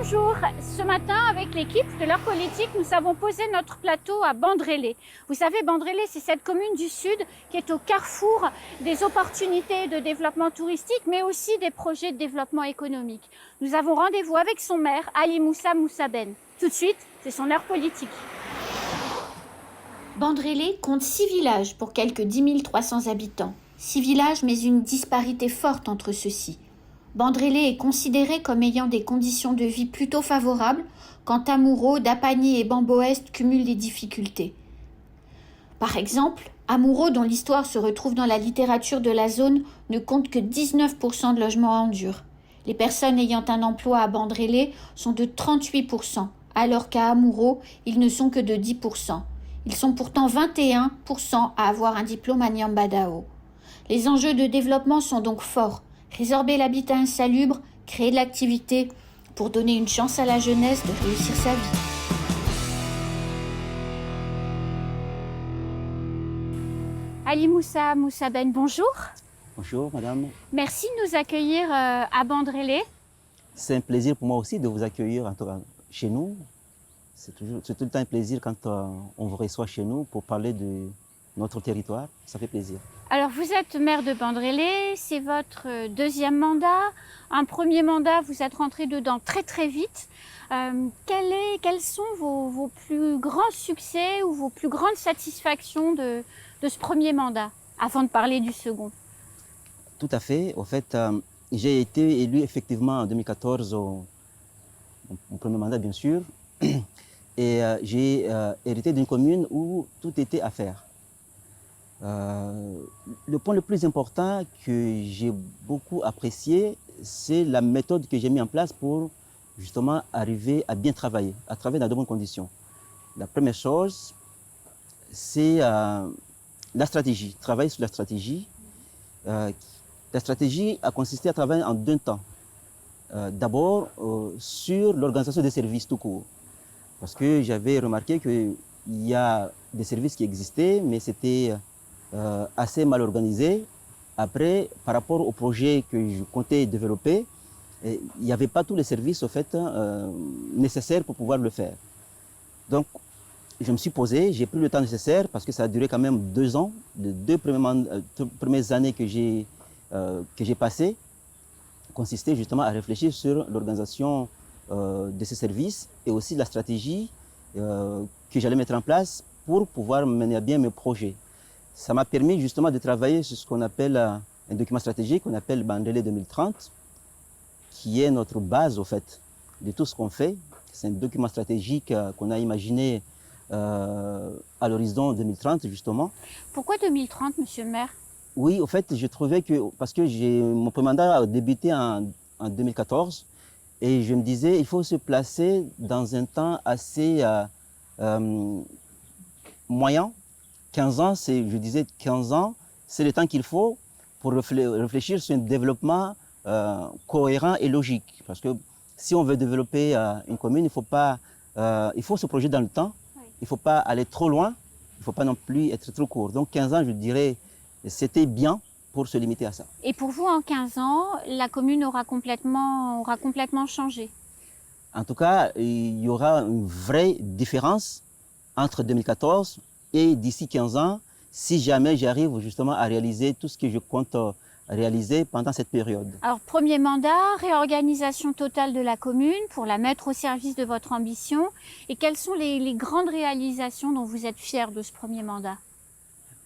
Bonjour, ce matin avec l'équipe de l'heure politique, nous avons posé notre plateau à Bandrélé. Vous savez, Bandrélé, c'est cette commune du Sud qui est au carrefour des opportunités de développement touristique, mais aussi des projets de développement économique. Nous avons rendez-vous avec son maire, Ali Moussa Moussaben. Tout de suite, c'est son heure politique. Bandrélé compte 6 villages pour quelques 10 300 habitants. 6 villages, mais une disparité forte entre ceux-ci. Bandrélé est considéré comme ayant des conditions de vie plutôt favorables, quand Amouro, Dapani et Bamboest cumulent les difficultés. Par exemple, Amouro, dont l'histoire se retrouve dans la littérature de la zone, ne compte que 19% de logements en dur. Les personnes ayant un emploi à Bandrélé sont de 38%, alors qu'à Amouro, ils ne sont que de 10%. Ils sont pourtant 21% à avoir un diplôme à Nyambadao. Les enjeux de développement sont donc forts. Résorber l'habitat insalubre, créer de l'activité pour donner une chance à la jeunesse de réussir sa vie. Ali Moussa Moussaben, bonjour. Bonjour madame. Merci de nous accueillir à Bandrélé. C'est un plaisir pour moi aussi de vous accueillir en tout cas, chez nous. C'est tout le temps un plaisir quand on vous reçoit chez nous pour parler de notre territoire. Ça fait plaisir. Alors vous êtes maire de Bandrélé, c'est votre deuxième mandat. Un premier mandat, vous êtes rentré dedans très vite. Quels sont vos plus grands succès ou vos plus grandes satisfactions de ce premier mandat, avant de parler du second? Tout à fait. Au fait, j'ai été élu effectivement en 2014 mon premier mandat bien sûr. Et j'ai hérité d'une commune où tout était à faire. Le point le plus important que j'ai beaucoup apprécié, c'est la méthode que j'ai mise en place pour justement arriver à bien travailler, à travailler dans de bonnes conditions. La première chose, c'est la stratégie, travailler sur la stratégie. La stratégie a consisté à travailler en deux temps. D'abord, sur l'organisation des services tout court. Parce que j'avais remarqué qu'il y a des services qui existaient, mais c'était assez mal organisé. Après, par rapport au projet que je comptais développer, il n'y avait pas tous les services au fait, nécessaires pour pouvoir le faire. Donc, je me suis posé, j'ai pris le temps nécessaire parce que ça a duré quand même 2 ans, les deux premières années que j'ai passées consistaient justement à réfléchir sur l'organisation de ces services et aussi la stratégie que j'allais mettre en place pour pouvoir mener à bien mes projets. Ça m'a permis justement de travailler sur ce qu'on appelle un document stratégique, qu'on appelle Bandrélé 2030, qui est notre base au fait de tout ce qu'on fait. C'est un document stratégique qu'on a imaginé à l'horizon 2030 justement. Pourquoi 2030, monsieur le maire? Oui, au fait, je trouvais que, parce que mon premier mandat a débuté en 2014, et je me disais, il faut se placer dans un temps assez moyen. 15 ans, je disais 15 ans, c'est le temps qu'il faut pour réfléchir sur un développement cohérent et logique. Parce que si on veut développer une commune, il faut se projeter dans le temps, oui. Il ne faut pas aller trop loin, il ne faut pas non plus être trop court. Donc 15 ans, je dirais, c'était bien pour se limiter à ça. Et pour vous, en 15 ans, la commune aura complètement changé? En tout cas, il y aura une vraie différence entre 2014 et d'ici 15 ans, si jamais j'arrive justement à réaliser tout ce que je compte réaliser pendant cette période. Alors, premier mandat, réorganisation totale de la commune pour la mettre au service de votre ambition. Et quelles sont les grandes réalisations dont vous êtes fiers de ce premier mandat?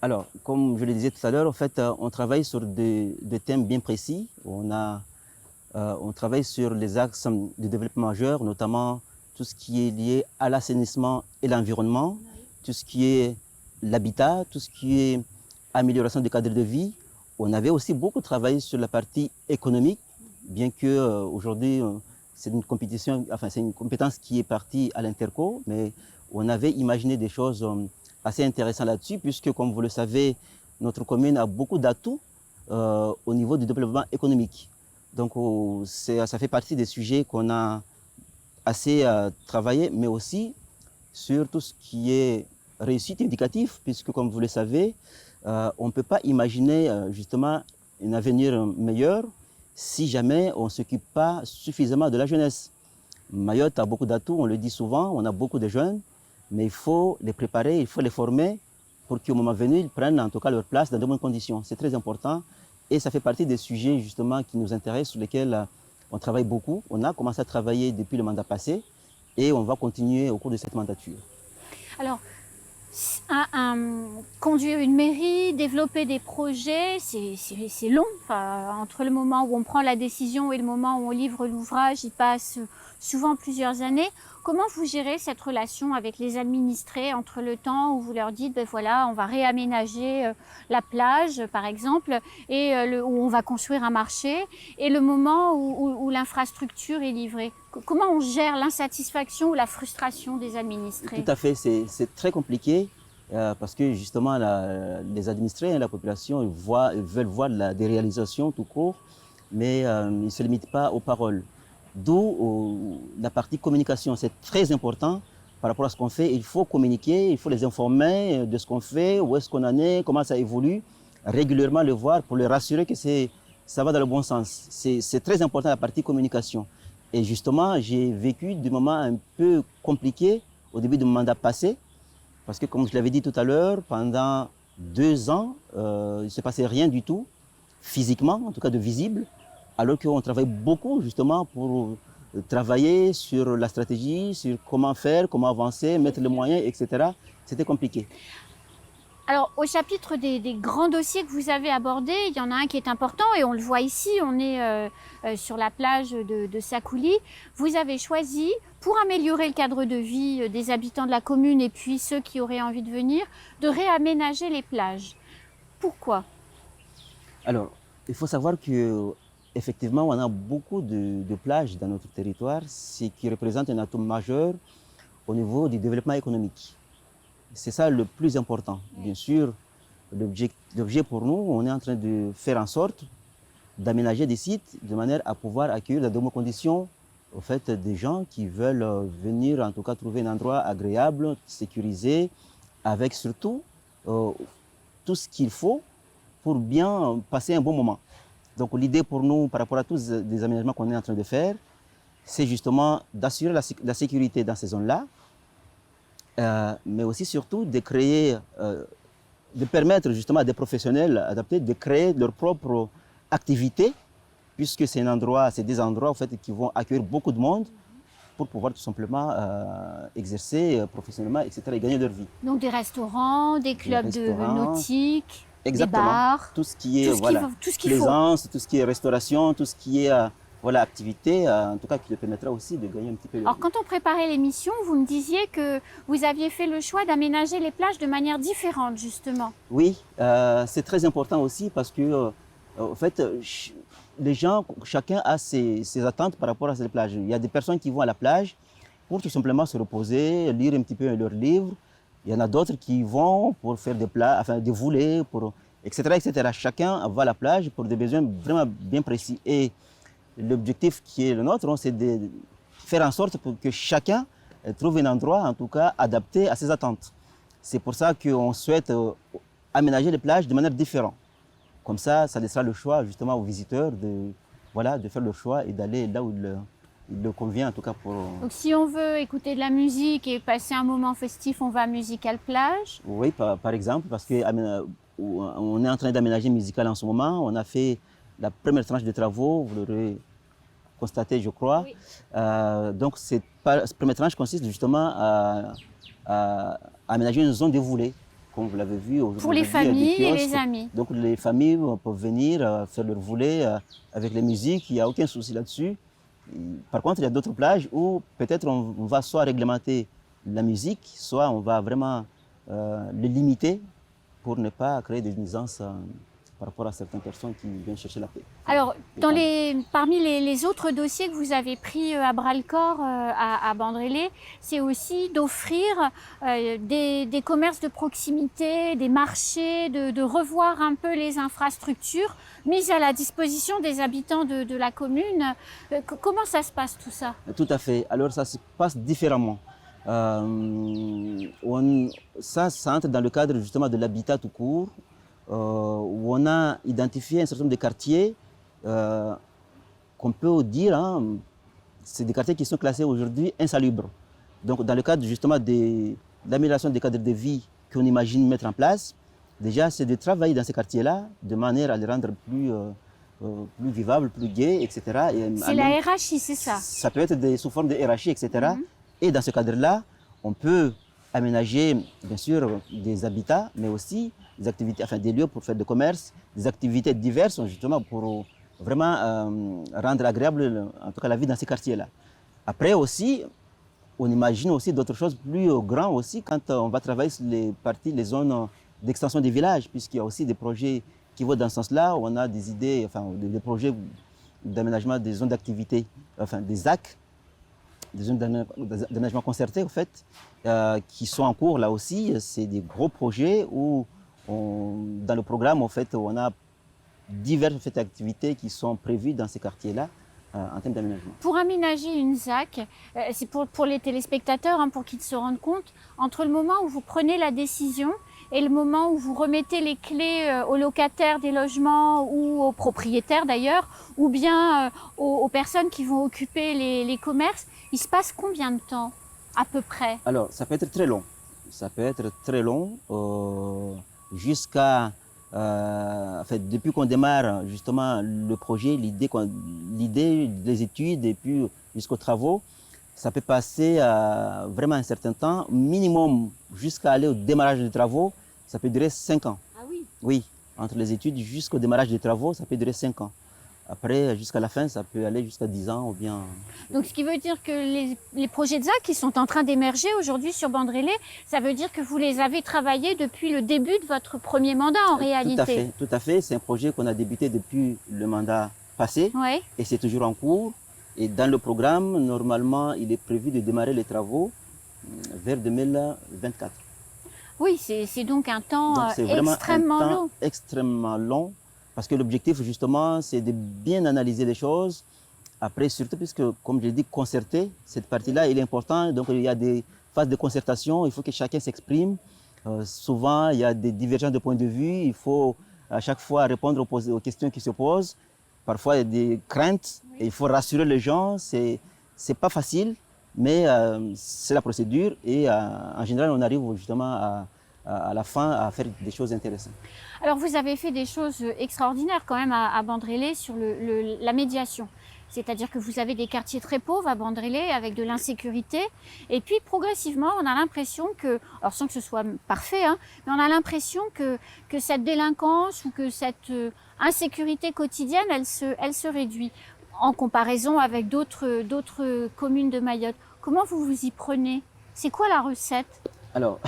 Alors, comme je le disais tout à l'heure, en fait, on travaille sur des thèmes bien précis. On travaille sur les axes de développement majeurs, notamment tout ce qui est lié à l'assainissement et l'environnement, oui. Tout ce qui est l'habitat, tout ce qui est amélioration du cadre de vie. On avait aussi beaucoup travaillé sur la partie économique, bien que aujourd'hui c'est une compétition, enfin c'est une compétence qui est partie à l'Interco, mais on avait imaginé des choses assez intéressantes là-dessus, puisque comme vous le savez, notre commune a beaucoup d'atouts au niveau du développement économique. Donc ça fait partie des sujets qu'on a assez travaillé, mais aussi sur tout ce qui est réussite éducative, puisque comme vous le savez, on ne peut pas imaginer justement un avenir meilleur si jamais on ne s'occupe pas suffisamment de la jeunesse. Mayotte a beaucoup d'atouts, on le dit souvent, on a beaucoup de jeunes, mais il faut les préparer, il faut les former pour qu'au moment venu, ils prennent en tout cas leur place dans de bonnes conditions. C'est très important et ça fait partie des sujets justement qui nous intéressent, sur lesquels on travaille beaucoup. On a commencé à travailler depuis le mandat passé et on va continuer au cours de cette mandature. Alors, conduire une mairie, développer des projets, c'est long. Enfin, entre le moment où on prend la décision et le moment où on livre l'ouvrage, il passe souvent plusieurs années. Comment vous gérez cette relation avec les administrés entre le temps où vous leur dites, ben voilà, on va réaménager la plage, par exemple, et où on va construire un marché, et le moment où l'infrastructure est livrée? Comment on gère l'insatisfaction ou la frustration des administrés? Tout à fait, c'est très compliqué parce que justement les administrés et la population ils veulent voir des réalisations tout court, mais ils ne se limitent pas aux paroles. D'où la partie communication, c'est très important par rapport à ce qu'on fait. Il faut communiquer, il faut les informer de ce qu'on fait, où est-ce qu'on en est, comment ça évolue, régulièrement le voir pour les rassurer que ça va dans le bon sens. C'est très important la partie communication. Et justement, j'ai vécu des moments un peu compliqués au début de mon mandat passé, parce que comme je l'avais dit tout à l'heure, pendant 2 ans, il ne se passait rien du tout, physiquement, en tout cas de visible, alors qu'on travaille beaucoup justement pour travailler sur la stratégie, sur comment faire, comment avancer, mettre les moyens, etc. C'était compliqué. Alors, au chapitre des grands dossiers que vous avez abordés, il y en a un qui est important et on le voit ici, on est sur la plage de Sakouli. Vous avez choisi, pour améliorer le cadre de vie des habitants de la commune et puis ceux qui auraient envie de venir, de réaménager les plages. Pourquoi? Alors, il faut savoir que effectivement, on a beaucoup de plages dans notre territoire, ce qui représente un atout majeur au niveau du développement économique. C'est ça le plus important. Bien sûr, l'objet pour nous, on est en train de faire en sorte d'aménager des sites de manière à pouvoir accueillir dans de bonnes conditions au fait, des gens qui veulent venir, en tout cas, trouver un endroit agréable, sécurisé, avec surtout tout ce qu'il faut pour bien passer un bon moment. Donc l'idée pour nous, par rapport à tous les aménagements qu'on est en train de faire, c'est justement d'assurer la sécurité dans ces zones-là, mais aussi surtout de créer, de permettre justement à des professionnels adaptés de créer leur propre activité, puisque c'est des endroits en fait, qui vont accueillir beaucoup de monde pour pouvoir tout simplement exercer professionnellement, etc. et gagner leur vie. Donc des restaurants, des clubs nautiques, exactement, des bars, tout ce qui est plaisance, tout ce qui est restauration, tout ce qui est activité, en tout cas qui leur permettra aussi de gagner un petit peu. Alors quand on préparait l'émission, vous me disiez que vous aviez fait le choix d'aménager les plages de manière différente justement. Oui, c'est très important aussi parce que en fait, les gens, chacun a ses attentes par rapport à ces plages. Il y a des personnes qui vont à la plage pour tout simplement se reposer, lire un petit peu leurs livres. Il y en a d'autres qui vont pour faire des volets, etc., etc. Chacun va à la plage pour des besoins vraiment bien précis. Et l'objectif qui est le nôtre, c'est de faire en sorte que chacun trouve un endroit, en tout cas, adapté à ses attentes. C'est pour ça qu'on souhaite aménager les plages de manière différente. Comme ça laissera le choix justement aux visiteurs de faire leur choix et d'aller là où il leur convient, en tout cas pour... Donc si on veut écouter de la musique et passer un moment festif, on va à Musical Plage? Oui, par exemple, parce qu'on est en train d'aménager Musical en ce moment. On a fait la première tranche de travaux, vous l'aurez constaté, je crois. Oui. Donc cette première tranche consiste justement à aménager une zone dévolée, comme vous l'avez vu aujourd'hui. Pour les familles et les amis. Donc les familles peuvent venir faire leur volet avec les musiques, il n'y a aucun souci là-dessus. Par contre, il y a d'autres plages où peut-être on va soit réglementer la musique, soit on va vraiment le limiter pour ne pas créer des nuisances par rapport à certaines personnes qui viennent chercher la paix. Alors, parmi les autres dossiers que vous avez pris à bras-le-corps à Bandrélé, c'est aussi d'offrir des commerces de proximité, des marchés, de revoir un peu les infrastructures mises à la disposition des habitants de la commune. Comment ça se passe tout ça? Tout à fait. Alors, ça se passe différemment. Ça entre dans le cadre justement de l'habitat tout court, où on a identifié un certain nombre de quartiers qu'on peut dire, c'est des quartiers qui sont classés aujourd'hui insalubres. Donc, dans le cadre justement de l'amélioration des cadres de vie qu'on imagine mettre en place, déjà, c'est de travailler dans ces quartiers-là de manière à les rendre plus vivables, plus gais, etc. C'est la RHI, c'est ça? Ça peut être sous forme de RHI, etc. Et dans ce cadre-là, on peut aménager, bien sûr, des habitats, mais aussi des activités, enfin des lieux pour faire du commerce, des activités diverses, justement, pour vraiment rendre agréable, en tout cas, la vie dans ces quartiers-là. Après aussi, on imagine aussi d'autres choses plus grandes aussi quand on va travailler sur les zones d'extension des villages, puisqu'il y a aussi des projets qui vont dans ce sens-là. On a des idées, enfin des projets d'aménagement des zones d'activité, enfin des ZAC, des zones d'aménagement concerté en fait, qui sont en cours là aussi. C'est des gros projets où dans le programme en fait, on a diverses activités qui sont prévues dans ces quartiers-là. En termes d'aménagement. Pour aménager une ZAC, c'est pour les téléspectateurs, pour qu'ils se rendent compte, entre le moment où vous prenez la décision et le moment où vous remettez les clés aux locataires des logements ou aux propriétaires d'ailleurs, ou bien aux personnes qui vont occuper les commerces, il se passe combien de temps à peu près? Alors, ça peut être très long. Ça peut être très long jusqu'à... en fait, depuis qu'on démarre justement le projet, l'idée, les études et puis jusqu'aux travaux, ça peut passer vraiment un certain temps, minimum jusqu'à aller au démarrage des travaux, ça peut durer 5 ans. Ah oui? Oui, entre les études jusqu'au démarrage des travaux, ça peut durer 5 ans. Après, jusqu'à la fin, ça peut aller jusqu'à 10 ans ou bien... Donc, ce qui veut dire que les projets de ZAC qui sont en train d'émerger aujourd'hui sur Bandrélé, ça veut dire que vous les avez travaillés depuis le début de votre premier mandat en réalité. Tout à fait. C'est un projet qu'on a débuté depuis le mandat passé et c'est toujours en cours. Et dans le programme, normalement, il est prévu de démarrer les travaux vers 2024. Oui, c'est donc un temps extrêmement long. Extrêmement long. Parce que l'objectif, justement, c'est de bien analyser les choses. Après, surtout, puisque, comme je l'ai dit, concerter, cette partie-là, il est important. Donc, il y a des phases de concertation. Il faut que chacun s'exprime. Souvent, il y a des divergences de points de vue. Il faut à chaque fois répondre aux questions qui se posent. Parfois, il y a des craintes. Et il faut rassurer les gens. C'est pas facile, mais c'est la procédure. Et en général, on arrive justement à la fin à faire des choses intéressantes. Alors vous avez fait des choses extraordinaires quand même à Bandrélé sur la médiation. C'est-à-dire que vous avez des quartiers très pauvres à Bandrélé avec de l'insécurité. Et puis progressivement, on a l'impression que, alors sans que ce soit parfait, mais on a l'impression que cette délinquance ou que cette insécurité quotidienne, elle se réduit en comparaison avec d'autres communes de Mayotte. Comment vous vous y prenez? C'est quoi la recette? Alors,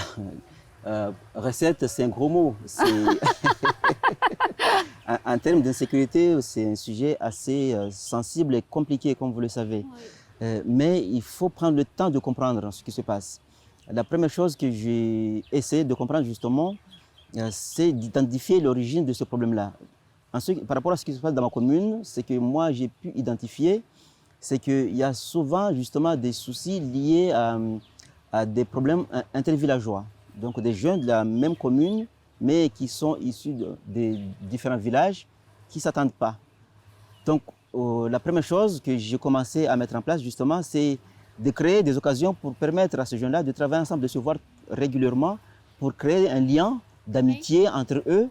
recette, c'est un gros mot. En termes d'insécurité, c'est un sujet assez sensible et compliqué, comme vous le savez. Oui. Mais il faut prendre le temps de comprendre ce qui se passe. La première chose que j'ai essayé de comprendre justement, c'est d'identifier l'origine de ce problème-là. Ensuite, par rapport à ce qui se passe dans ma commune, c'est que moi j'ai pu identifier, c'est qu'il y a souvent justement des soucis liés à des problèmes intervillageois. Donc des jeunes de la même commune, mais qui sont issus des différents villages, qui ne s'attendent pas. Donc la première chose que j'ai commencé à mettre en place justement, c'est de créer des occasions pour permettre à ces jeunes-là de travailler ensemble, de se voir régulièrement, pour créer un lien d'amitié entre eux.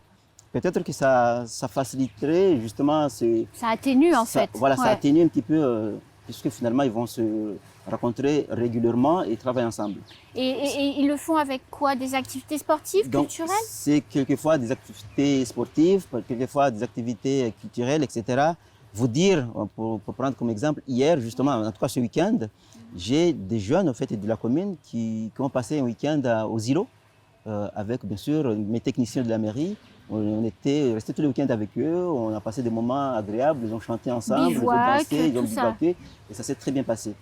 Peut-être que ça faciliterait justement... Ça atténue en fait. Voilà, ça atténue un petit peu, puisque finalement ils vont se rencontrer régulièrement et travailler ensemble. Et ils le font avec quoi? Des activités sportives, culturelles? C'est quelquefois des activités sportives, quelquefois des activités culturelles, etc. Vous dire, pour prendre comme exemple, hier justement, en tout cas ce week-end, j'ai des jeunes en fait, de la commune qui ont passé un week-end aux îlots, avec bien sûr mes techniciens de la mairie. On était restés tous les week-ends avec eux, on a passé des moments agréables, ils ont chanté ensemble, ils ont dansé, ils ont bivouaqué, et ça s'est très bien passé.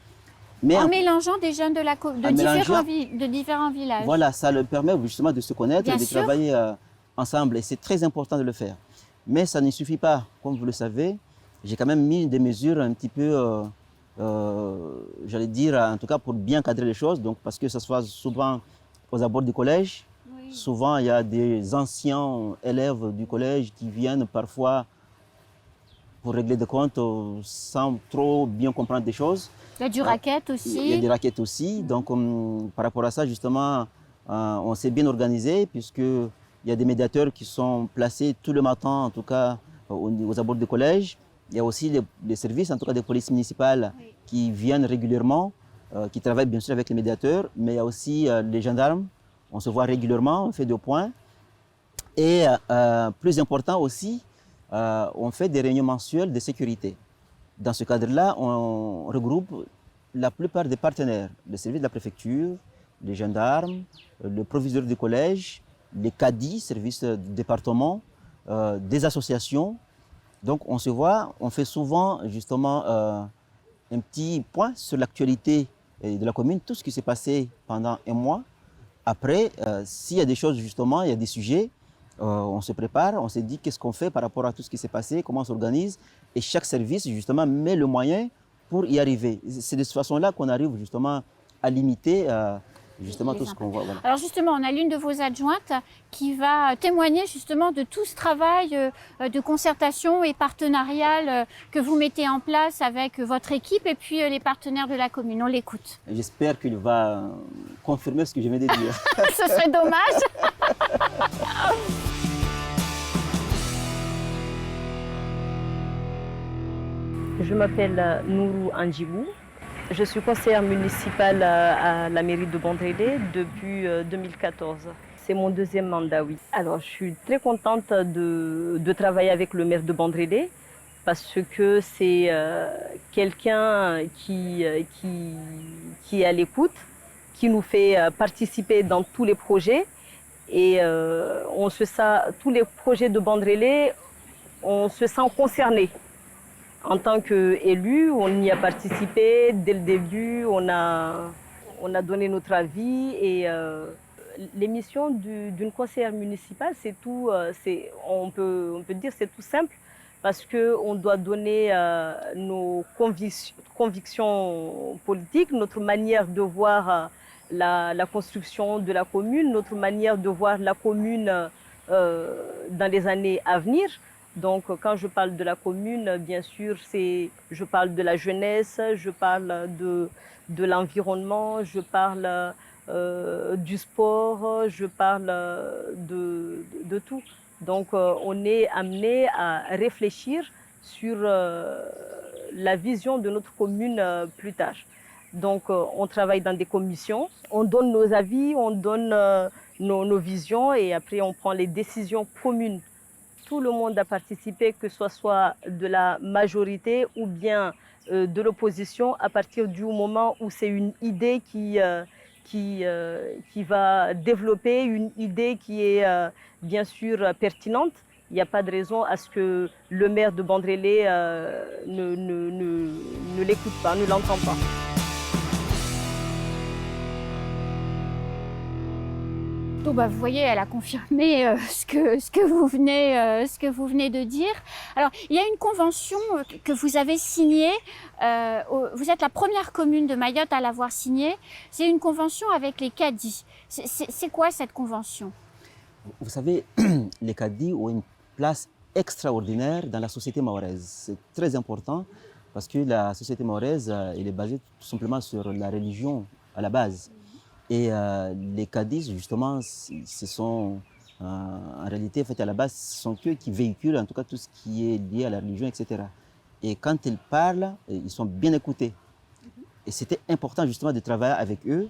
Mais en mélangeant des jeunes de différents villages. Voilà, ça leur permet justement de se connaître et de travailler ensemble, et c'est très important de le faire. Mais ça ne suffit pas, comme vous le savez, j'ai quand même mis des mesures un petit peu, j'allais dire, en tout cas pour bien cadrer les choses, donc parce que ça se passe souvent aux abords du collège. Oui. Souvent, il y a des anciens élèves du collège qui viennent parfois pour régler des comptes sans trop bien comprendre des choses. Il y a du racket aussi. Il y a des raquettes aussi. Donc, par rapport à ça, justement, on s'est bien organisé puisqu'il y a des médiateurs qui sont placés tout le matin, en tout cas, aux abords du collège. Il y a aussi les services, en tout cas des polices municipales, qui viennent régulièrement, qui travaillent bien sûr avec les médiateurs, mais il y a aussi les gendarmes. On se voit régulièrement, on fait des points. Et plus important aussi, on fait des réunions mensuelles de sécurité. Dans ce cadre-là, on regroupe la plupart des partenaires, le service de la préfecture, les gendarmes, le proviseur du collège, les cadis, services du département, des associations. Donc on se voit, on fait souvent justement un petit point sur l'actualité de la commune, tout ce qui s'est passé pendant un mois. Après, s'il y a des choses justement, il y a des sujets, on se prépare, on se dit qu'est-ce qu'on fait par rapport à tout ce qui s'est passé, comment on s'organise. Et chaque service justement met le moyen pour y arriver. C'est de cette façon-là qu'on arrive justement à limiter justement tout ce qu'on voit. Voilà. Alors justement, on a l'une de vos adjointes qui va témoigner justement de tout ce travail de concertation et partenarial que vous mettez en place avec votre équipe et puis les partenaires de la commune. On l'écoute. J'espère qu'il va confirmer ce que je viens de dire. Ce serait dommage. Je m'appelle Nourou Andjibou. Je suis conseillère municipale à la mairie de Bandrélé depuis 2014. C'est mon deuxième mandat, oui. Alors, je suis très contente de travailler avec le maire de Bandrélé parce que c'est quelqu'un qui est à l'écoute, qui nous fait participer dans tous les projets. Et tous les projets de Bandrélé, on se sent concerné. En tant qu'élu, on y a participé dès le début, on a donné notre avis et les missions d'une conseillère municipale, c'est tout, on peut dire c'est tout simple parce qu'on doit donner nos convictions politiques, notre manière de voir la construction de la commune, notre manière de voir la commune dans les années à venir. Donc, quand je parle de la commune, bien sûr, je parle de la jeunesse, je parle de l'environnement, je parle du sport, je parle de tout. Donc, on est amené à réfléchir sur la vision de notre commune plus tard. Donc, on travaille dans des commissions, on donne nos avis, on donne nos visions et après, on prend les décisions communes. Tout le monde a participé, que ce soit de la majorité ou bien de l'opposition, à partir du moment où c'est une idée qui va développer, une idée qui est bien sûr pertinente. Il n'y a pas de raison à ce que le maire de Bandrélé ne l'écoute pas, ne l'entend pas. Bah, vous voyez, elle a confirmé ce que vous venez de dire. Alors, il y a une convention que vous avez signée. Vous êtes la première commune de Mayotte à l'avoir signée. C'est une convention avec les cadis. C'est quoi cette convention? Vous savez, les cadis ont une place extraordinaire dans la société mahoraise. C'est très important parce que la société mahoraise elle est basée tout simplement sur la religion à la base. Et les cadis, justement, ce sont en réalité, en fait, à la base, ce sont eux qui véhiculent en tout cas tout ce qui est lié à la religion, etc. Et quand ils parlent, ils sont bien écoutés. Et c'était important justement de travailler avec eux.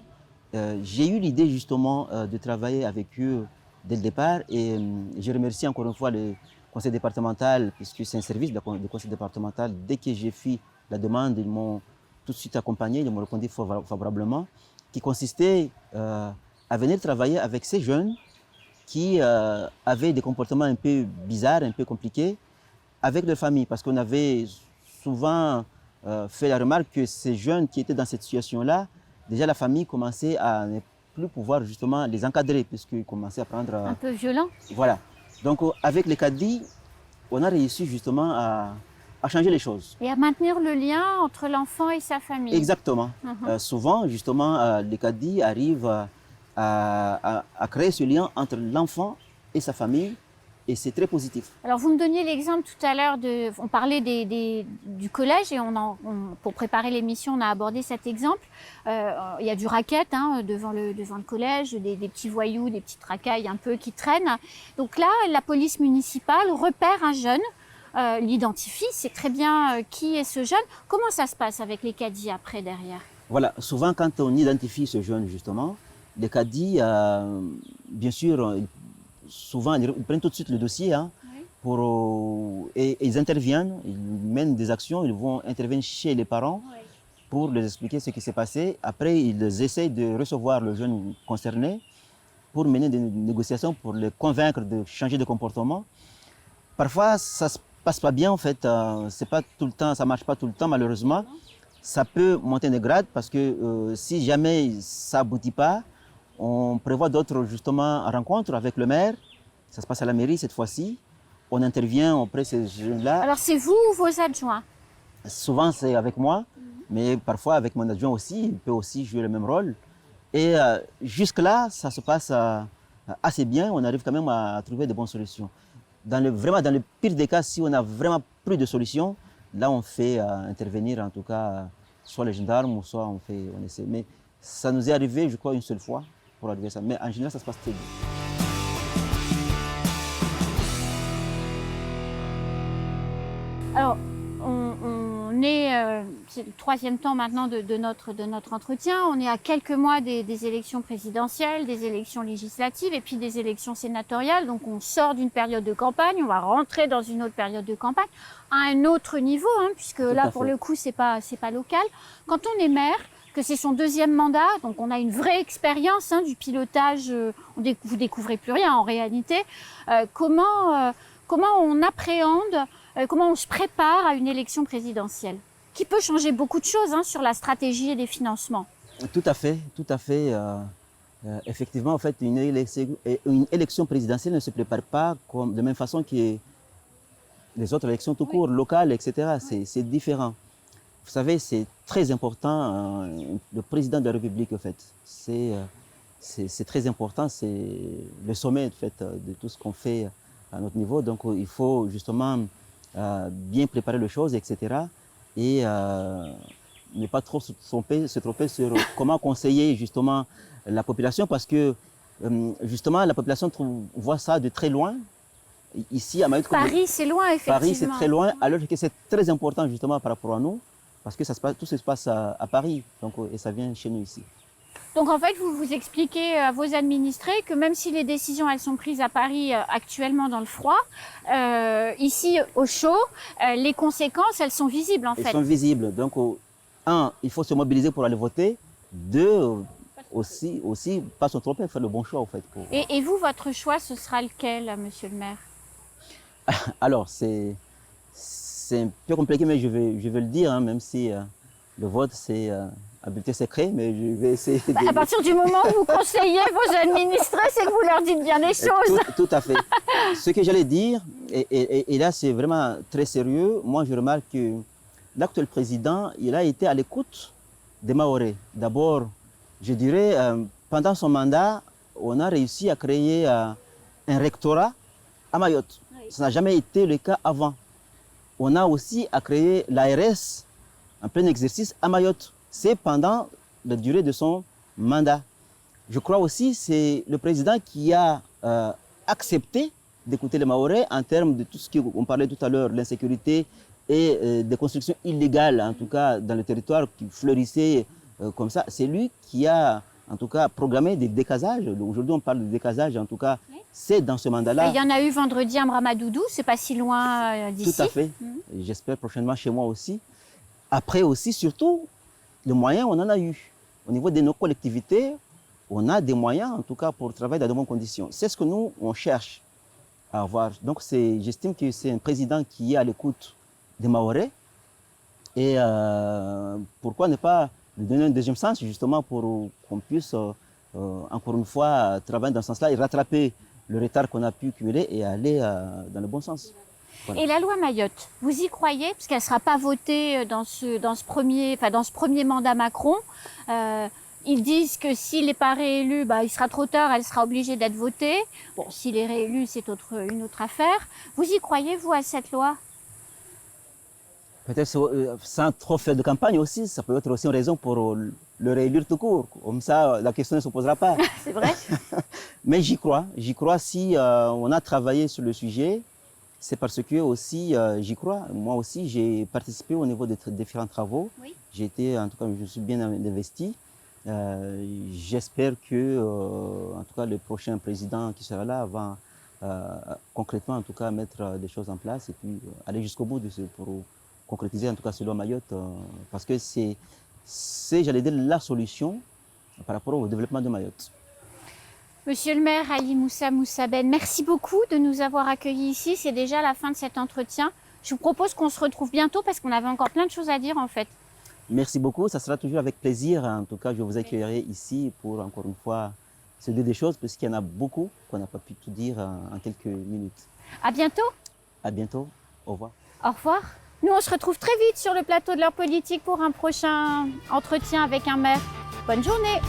J'ai eu l'idée justement de travailler avec eux dès le départ et je remercie encore une fois le conseil départemental, puisque c'est un service du conseil départemental. Dès que j'ai fait la demande, ils m'ont tout de suite accompagné, ils m'ont répondu favorablement, qui consistait à venir travailler avec ces jeunes qui avaient des comportements un peu bizarres, un peu compliqués, avec leur famille. Parce qu'on avait souvent fait la remarque que ces jeunes qui étaient dans cette situation-là, déjà la famille commençait à ne plus pouvoir justement les encadrer, puisqu'ils commençaient à prendre... un peu violent. Voilà. Donc avec les cadis, on a réussi justement à changer les choses. Et à maintenir le lien entre l'enfant et sa famille. Exactement. Souvent, justement, les cadis arrivent à créer ce lien entre l'enfant et sa famille et c'est très positif. Alors, vous me donniez l'exemple tout à l'heure, on parlait du collège et pour préparer l'émission, on a abordé cet exemple. Il y a du racket devant le collège, des petits voyous, des petites racailles un peu qui traînent. Donc là, la police municipale repère un jeune, l'identifie, sait très bien qui est ce jeune. Comment ça se passe avec les caddies après, derrière? Voilà, souvent quand on identifie ce jeune justement, les caddies, bien sûr, souvent ils prennent tout de suite le dossier et ils interviennent, ils mènent des actions, ils vont intervenir chez les parents pour leur expliquer ce qui s'est passé. Après, ils essayent de recevoir le jeune concerné pour mener des négociations, pour les convaincre de changer de comportement. Parfois, ça ne se passe pas bien en fait, c'est pas tout le temps, ça ne marche pas tout le temps malheureusement. Ça peut monter de grade parce que si jamais ça n'aboutit pas, on prévoit d'autres justement rencontres avec le maire. Ça se passe à la mairie cette fois-ci. On intervient auprès de ces jeunes-là. Alors c'est vous ou vos adjoints? Souvent c'est avec moi, mais parfois avec mon adjoint aussi. Il peut aussi jouer le même rôle. Et jusque-là, ça se passe assez bien. On arrive quand même à trouver de bonnes solutions. Vraiment dans le pire des cas, si on n'a vraiment plus de solutions, là on fait intervenir en tout cas soit les gendarmes ou soit on essaie. Mais ça nous est arrivé, je crois, une seule fois pour arriver à ça. Mais en général, ça se passe très bien. Alors, on est, c'est le troisième temps maintenant de notre entretien. On est à quelques mois des élections présidentielles, des élections législatives et puis des élections sénatoriales. Donc, on sort d'une période de campagne, on va rentrer dans une autre période de campagne à un autre niveau, puisque là, pour le coup, c'est pas local. Quand on est maire, que c'est son deuxième mandat, donc on a une vraie expérience du pilotage. Vous découvrez plus rien en réalité. Comment on appréhende, comment on se prépare à une élection présidentielle, qui peut changer beaucoup de choses sur la stratégie et les financements. Tout à fait, tout à fait. Effectivement, en fait, une élection présidentielle ne se prépare pas de la même façon que les autres élections tout court, locales, etc. C'est différent. Vous savez, c'est très important, le président de la République, en fait. C'est très important, c'est le sommet, en fait, de tout ce qu'on fait à notre niveau. Donc, il faut justement bien préparer les choses, etc. Et ne pas trop se tromper sur comment conseiller justement la population, parce que justement, la population voit ça de très loin. Ici, à Mayotte, Paris, c'est loin, effectivement. Paris, c'est très loin, alors que c'est très important justement par rapport à nous, parce que tout se passe à Paris, donc, et ça vient chez nous ici. Donc en fait, vous expliquez à vos administrés que même si les décisions elles sont prises à Paris actuellement dans le froid, ici au chaud, les conséquences elles sont visibles en fait. Elles sont visibles. Donc un, il faut se mobiliser pour aller voter. Deux, aussi pas se tromper, faire le bon choix en fait. Et vous, votre choix, ce sera lequel, monsieur le maire? Alors c'est un peu compliqué, mais je vais le dire, même si le vote c'est un bulletin secret, mais je vais essayer de... À partir du moment où vous conseillez vos administrés, c'est que vous leur dites bien les choses. Tout à fait. Ce que j'allais dire, et là c'est vraiment très sérieux, moi je remarque que l'actuel président, il a été à l'écoute des Mahorais. D'abord, je dirais, pendant son mandat, on a réussi à créer un rectorat à Mayotte. Oui. Ça n'a jamais été le cas avant. On a aussi à créer l'ARS en plein exercice à Mayotte. C'est pendant la durée de son mandat. Je crois aussi que c'est le président qui a accepté d'écouter les Mahorais en termes de tout ce qu'on parlait tout à l'heure, l'insécurité et des constructions illégales, en tout cas dans le territoire qui fleurissaient comme ça. C'est lui qui a en tout cas programmé des décasages. Aujourd'hui on parle de décasage, en tout cas c'est dans ce mandat-là. Il y en a eu vendredi à Mramadoudou, c'est pas si loin d'ici. Tout à fait. J'espère prochainement chez moi aussi. Après aussi, surtout, les moyens, on en a eu. Au niveau de nos collectivités, on a des moyens, en tout cas, pour travailler dans de bonnes conditions. C'est ce que nous, on cherche à avoir. Donc, j'estime que c'est un président qui est à l'écoute des Mahorais. Et pourquoi ne pas lui donner un deuxième sens, justement, pour qu'on puisse, encore une fois, travailler dans ce sens-là et rattraper le retard qu'on a pu cumuler et aller dans le bon sens. Voilà. Et la loi Mayotte, vous y croyez? Parce qu'elle ne sera pas votée dans ce premier mandat Macron. Ils disent que s'il n'est pas réélu, bah, il sera trop tard, elle sera obligée d'être votée. Bon, s'il est réélu, c'est une autre affaire. Vous y croyez, vous, à cette loi? Peut-être sans trop faire de campagne aussi, ça peut être aussi une raison pour le réélire tout court. Comme ça, la question ne se posera pas. C'est vrai? Mais j'y crois. J'y crois si on a travaillé sur le sujet. C'est parce que aussi j'y crois. Moi aussi, j'ai participé au niveau des différents travaux. Oui. J'ai été, en tout cas, je suis bien investi. J'espère que, en tout cas, le prochain président qui sera là va concrètement, en tout cas, mettre des choses en place et puis aller jusqu'au bout de ce pour concrétiser, en tout cas, selon Mayotte, parce que c'est, j'allais dire, la solution par rapport au développement de Mayotte. Monsieur le maire Ali Moussa Moussaben, merci beaucoup de nous avoir accueillis ici. C'est déjà la fin de cet entretien. Je vous propose qu'on se retrouve bientôt parce qu'on avait encore plein de choses à dire en fait. Merci beaucoup, ça sera toujours avec plaisir. En tout cas, je vous accueillerai ici pour encore une fois se dire des choses, parce qu'il y en a beaucoup qu'on n'a pas pu tout dire en quelques minutes. À bientôt. À bientôt, au revoir. Au revoir. Nous, on se retrouve très vite sur le plateau de l'heure politique pour un prochain entretien avec un maire. Bonne journée.